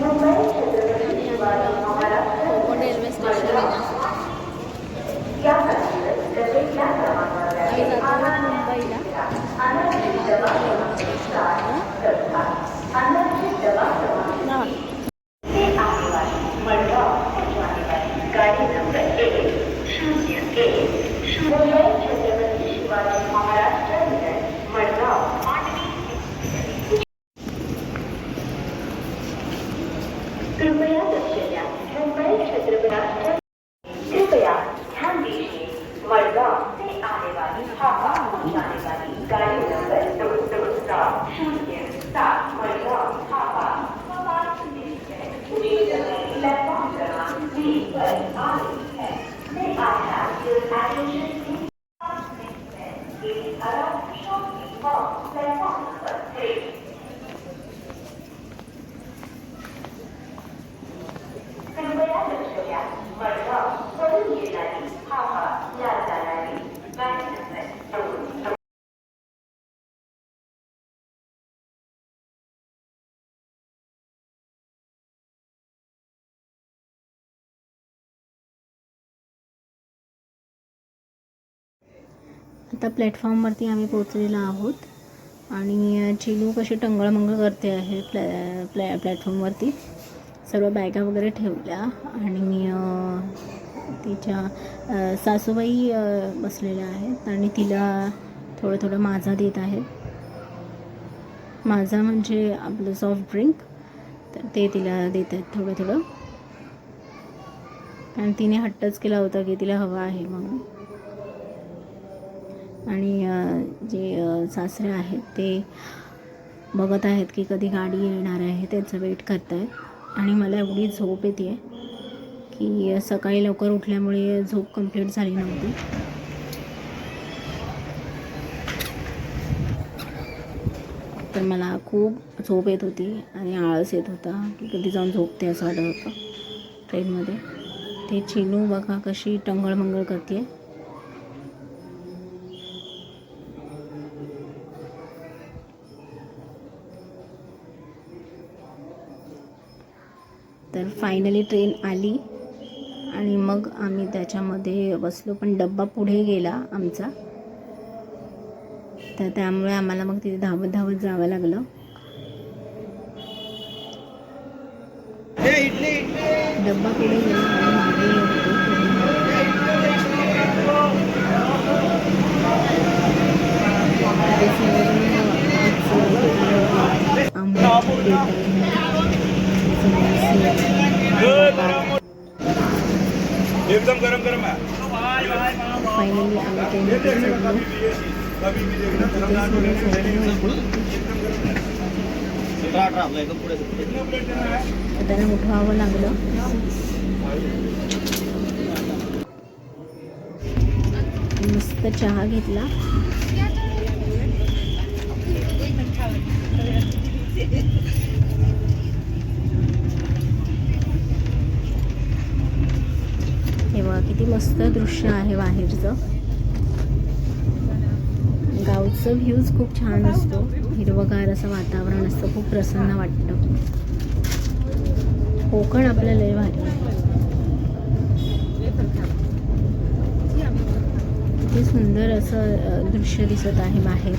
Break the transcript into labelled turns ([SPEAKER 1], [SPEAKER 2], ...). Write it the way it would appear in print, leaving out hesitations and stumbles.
[SPEAKER 1] आणि आम्ही आलो कोकण रेल्वे स्टेशन आम्ही जातो आहोत मुंबईला आणि कोकण रेल्वे स्टेशन गाडी नंबर 101 मुंबई छत्रपती शिवाजी महाराज टर्मिनस मडगाव कृपया लक्ष द्या मुंबई छत्रपती कृपया ध्यान दीजिए मडगाव से आने वाली हावड़ा जाने वाली गाड़ी नंबर 22707 मडगाव हावड़ा प्लेटफॉर्म क्रमांक 3 पर आ रही है May I have your attention please? It is around shortly for platform number 3. कृपया लक्ष द्या मडगाव वरून येणारी हावड़ा या जाणारी गाडी नंबर 2. आता प्लॅटफॉर्मवरती आम्ही पोचलेलो आहोत आणि चिनू कशी टंगळमंगळ करते आहे प्लॅटफॉर्मवरती सर्व बॅगा वगैरे ठेवल्या आणि तिच्या सासूबाई बसलेल्या आहेत आणि तिला थोडं थोडं माझा देत आहेत. माझा म्हणजे आपलं सॉफ्ट ड्रिंक तर ते तिला देत आहेत थोडं थोडं कारण तिने हट्टच केला होता की तिला हवा आहे म्हणून. आणि जे सासरे आहेत ते बघत आहेत की कधी गाडी येणार आहे त्याचं वेट करत आहेत आणि मला एवढी झोप येते आहे की सकाळी लवकर उठल्यामुळे झोप कंप्लीट झाली नव्हती. तर मला खूप झोप येत होती आणि आळस येत होता की कधी जाऊन झोपते असं वाटत होतं ट्रेनमध्ये. ते चिनू बघा कशी टंगळमंगळ करते आहे. तर फायनली ट्रेन आली आणि मग आम्ही त्याच्यामध्ये बसलो पण डब्बा पुढे गेला आमचा तर त्यामुळे आम्हाला मग तिथे धावत धावत जावं लागलं. डब्बा पुढे गेला आणि मागे
[SPEAKER 2] एकदम गरम गरम आहे.
[SPEAKER 1] फायनली आम्ही त्यांना उठवावं लागलं. मस्त चहा घेतला. हे बघा किती मस्त दृश्य आहे बाहेरचं. गावचं व्ह्यूज खूप छान असतो. हिरवगार असं वातावरण असतं. खूप प्रसन्न वाटतं. कोकण आपल्याला लय भारी आहे. किती सुंदर असं दृश्य दिसत आहे बाहेर.